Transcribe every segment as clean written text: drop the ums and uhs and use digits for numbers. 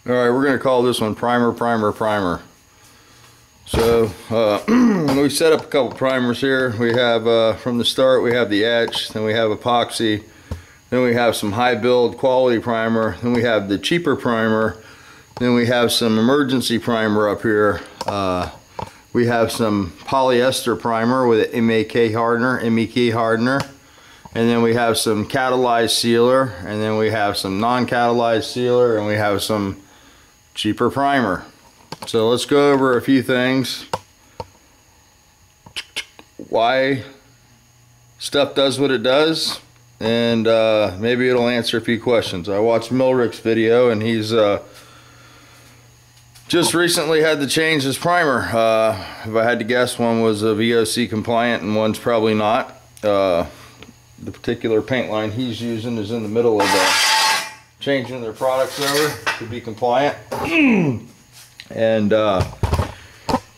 Alright, we're going to call this one Primer, Primer, Primer. So, we set up a couple primers here. We have, from the start, we have the Etch, then we have Epoxy, then we have some high build quality primer, then we have the cheaper primer, then we have some emergency primer up here. We have some polyester primer with an MEK hardener, and then we have some catalyzed sealer, and then we have some non-catalyzed sealer, and we have some cheaper primer. So let's go over a few things. Why stuff does what it does, and maybe it'll answer a few questions. I watched Milrick's video, and he's just recently had to change his primer. If I had to guess, one was a VOC compliant and one's probably not. The particular paint line he's using is in the middle of changing their products over to be compliant. And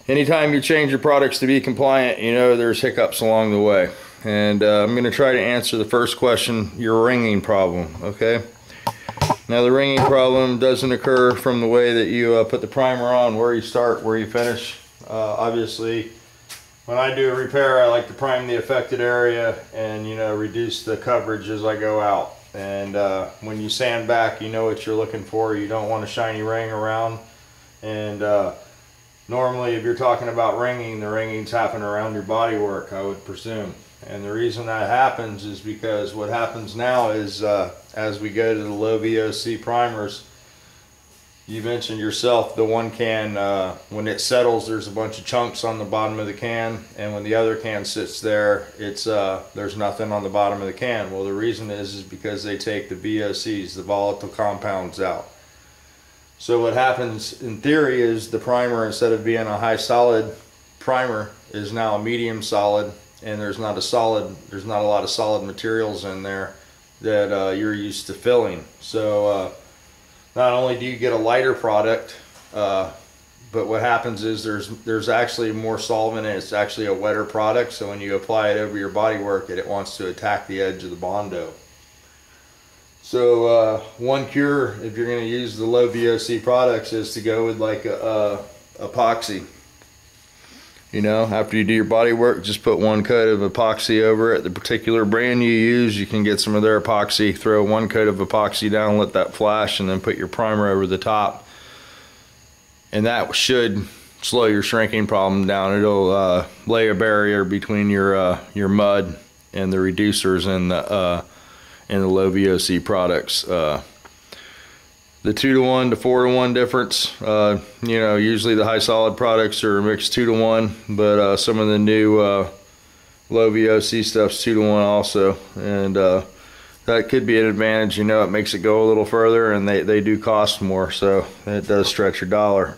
anytime you change your products to be compliant, you know there's hiccups along the way. And I'm going to try to answer the first question, your ringing problem. Okay. Now the ringing problem doesn't occur from the way that you put the primer on, where you start, where you finish. Obviously, when I do a repair, I like to prime the affected area and, you know, reduce the coverage as I go out. And when you sand back, you know what you're looking for. You don't want a shiny ring around. And normally, if you're talking about ringing, the ringing's happening around your bodywork, I would presume. And the reason that happens is because what happens now is as we go to the low VOC primers, you mentioned yourself, the one can, when it settles, there's a bunch of chunks on the bottom of the can, and when the other can sits there, it's there's nothing on the bottom of the can. Well, the reason is because they take the VOCs, the volatile compounds, out. So what happens in theory is the primer, instead of being a high solid primer, is now a medium solid, and there's not a lot of solid materials in there that you're used to filling. So not only do you get a lighter product, but what happens is there's actually more solvent, and it's actually a wetter product. So when you apply it over your bodywork, it wants to attack the edge of the Bondo. So one cure, if you're going to use the low VOC products, is to go with like a epoxy. You know, after you do your body work, just put one coat of epoxy over it. The particular brand you use, you can get some of their epoxy, throw one coat of epoxy down, let that flash, and then put your primer over the top. And that should slow your shrinking problem down. It'll lay a barrier between your mud and the reducers and the low VOC products. The 2-to-1 to 4-to-1 difference, you know, usually the high solid products are mixed 2-to-1, but some of the new low VOC stuff's 2-to-1 also, and that could be an advantage. You know, it makes it go a little further, and they do cost more, so it does stretch your dollar.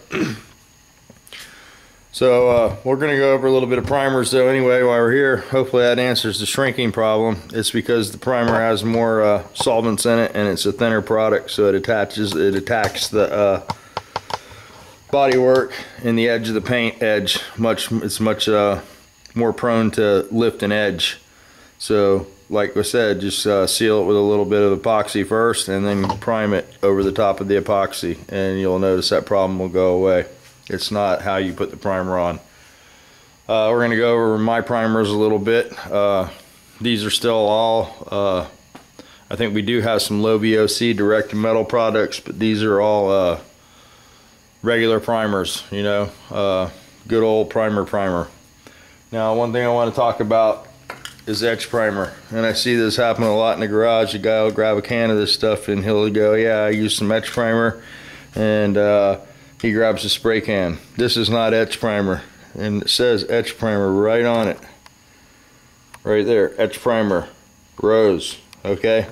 So we're going to go over a little bit of primers though anyway while we're here. Hopefully that answers the shrinking problem. It's because the primer has more solvents in it, and it's a thinner product, so it attacks the bodywork and the edge of the paint edge. It's much more prone to lift and edge. So like I said, just seal it with a little bit of epoxy first, and then prime it over the top of the epoxy, and you'll notice that problem will go away. It's not how you put the primer on. We're going to go over my primers a little bit. These are still all, I think we do have some low VOC direct metal products, but these are all regular primers, you know, good old primer. Now, one thing I want to talk about is Etch Primer. And I see this happen a lot in the garage. A guy will grab a can of this stuff and he'll go, yeah, I use some Etch Primer, and he grabs a spray can. This is not Etch Primer, and it says Etch Primer right on it. Right there, Etch Primer, rose, okay?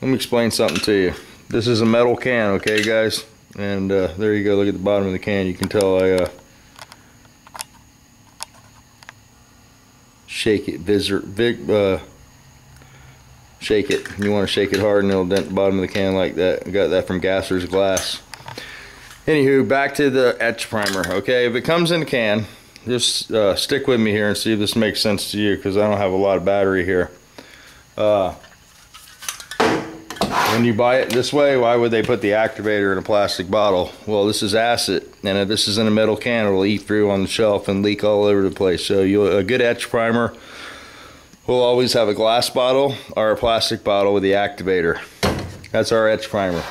Let me explain something to you. This is a metal can, okay guys? And there you go, look at the bottom of the can. You can tell I shake it, shake it. You want to shake it hard and it'll dent the bottom of the can like that. I got that from Gasser's Glass. Anywho, back to the Etch Primer. Okay, if it comes in a can, just stick with me here and see if this makes sense to you, because I don't have a lot of battery here. When when you buy it this way, why would they put the activator in a plastic bottle? Well, this is acid, and if this is in a metal can, it'll eat through on the shelf and leak all over the place. So a good etch primer will always have a glass bottle or a plastic bottle with the activator. That's our etch primer.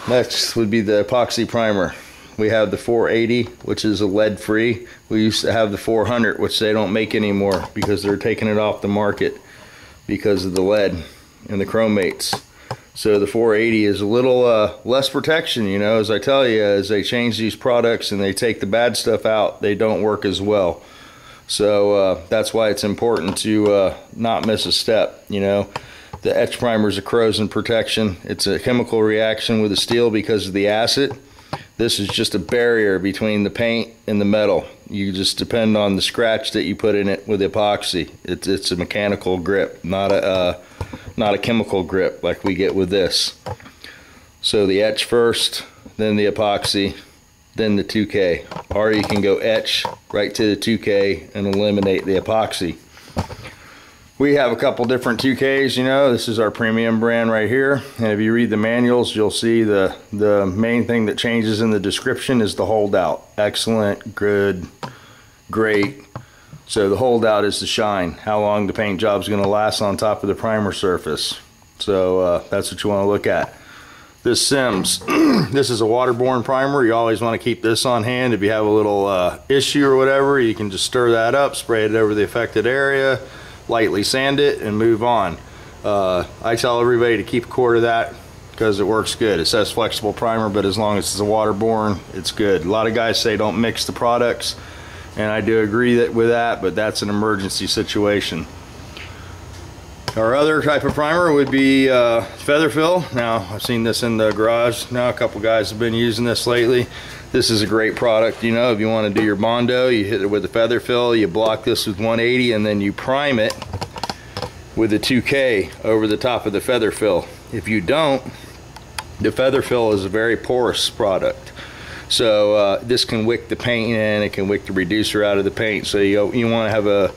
Next would be the epoxy primer. We have the 480, which is a lead free. We used to have the 400, which they don't make anymore because they're taking it off the market because of the lead and the chromates. So the 480 is a little less protection, you know. As I tell you, as they change these products and they take the bad stuff out, they don't work as well. So that's why it's important to not miss a step, you know. The etch primer is a corrosion protection. It's a chemical reaction with the steel because of the acid. This is just a barrier between the paint and the metal. You just depend on the scratch that you put in it with epoxy. It's a mechanical grip, not a chemical grip like we get with this. So the etch first, then the epoxy, then the 2K. Or you can go etch right to the 2K and eliminate the epoxy. We have a couple different 2Ks, you know. This is our premium brand right here. And if you read the manuals, you'll see the main thing that changes in the description is the holdout. Excellent, good, great. So the holdout is the shine, how long the paint job is going to last on top of the primer surface. So that's what you want to look at. This Sims, this is a waterborne primer. You always want to keep this on hand. If you have a little issue or whatever, you can just stir that up, spray it over the affected area, lightly sand it, and move on. I tell everybody to keep a quart of that because it works good. It says flexible primer, but as long as it's a waterborne, it's good. A lot of guys say don't mix the products, and I do agree with that, but that's an emergency situation. Our other type of primer would be feather fill. Now, I've seen this in the garage. Now, a couple guys have been using this lately. This is a great product. You know, if you want to do your Bondo, you hit it with the feather fill, you block this with 180, and then you prime it with the 2K over the top of the feather fill. If you don't, the feather fill is a very porous product. So this can wick the paint in, it can wick the reducer out of the paint. So you want to have a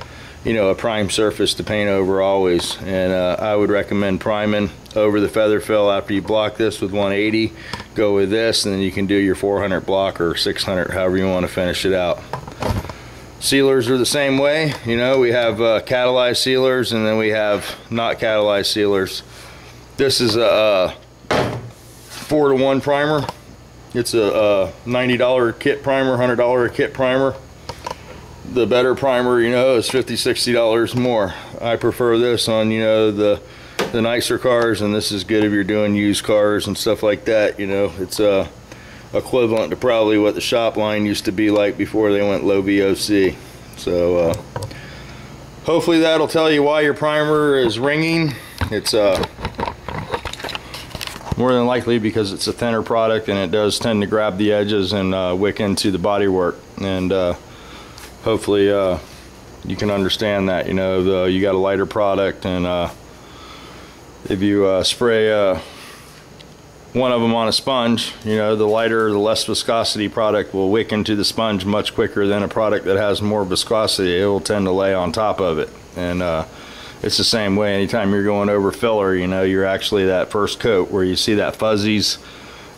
prime surface to paint over always. And I would recommend priming over the feather fill after you block this with 180. Go with this, and then you can do your 400 block or 600, however you want to finish it out. Sealers are the same way. You know, we have catalyzed sealers, and then we have not catalyzed sealers. This is a 4-to-1 primer. It's a $90 kit primer, $100 kit primer. The better primer, you know, is $50, $60 more. I prefer this on, you know, the nicer cars, and this is good if you're doing used cars and stuff like that. You know, it's equivalent to probably what the shop line used to be like before they went low VOC. So hopefully that'll tell you why your primer is ringing. It's more than likely because it's a thinner product, and it does tend to grab the edges and wick into the bodywork. And hopefully you can understand that. You know, you got a lighter product, and if you spray one of them on a sponge, you know, the lighter, the less viscosity product will wick into the sponge much quicker than a product that has more viscosity. It will tend to lay on top of it. And it's the same way anytime you're going over filler, you know, you're actually that first coat where you see that fuzzies.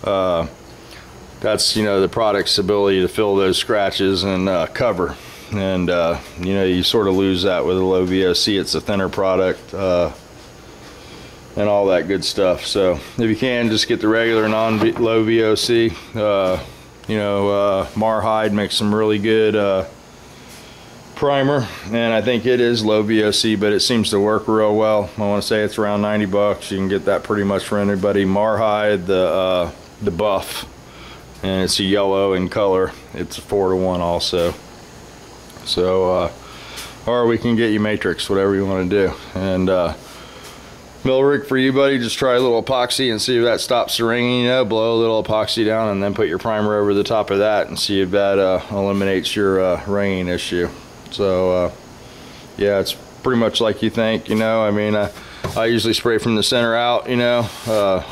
That's, you know, the product's ability to fill those scratches and cover. And you know, you sort of lose that with a low VOC. It's a thinner product and all that good stuff. So if you can, just get the regular non-low VOC. You know, Marhide makes some really good primer, and I think it is low VOC, but it seems to work real well. I want to say it's around 90 bucks. You can get that pretty much for anybody. Marhide, the buff, and it's a yellow in color. It's a 4-to-1 also. So or we can get you matrix, whatever you want to do. And mill rig for you, buddy, just try a little epoxy and see if that stops the ringing. You know, blow a little epoxy down and then put your primer over the top of that and see if that eliminates your ringing issue. So yeah, it's pretty much like you think. You know, I mean, I usually spray from the center out, you know,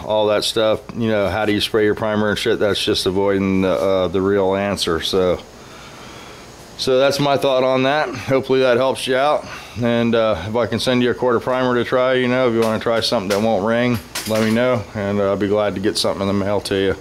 all that stuff. You know, how do you spray your primer and shit? That's just avoiding the real answer. So that's my thought on that. Hopefully that helps you out. And if I can send you a quart of primer to try, you know, if you want to try something that won't ring, let me know, and I'll be glad to get something in the mail to you.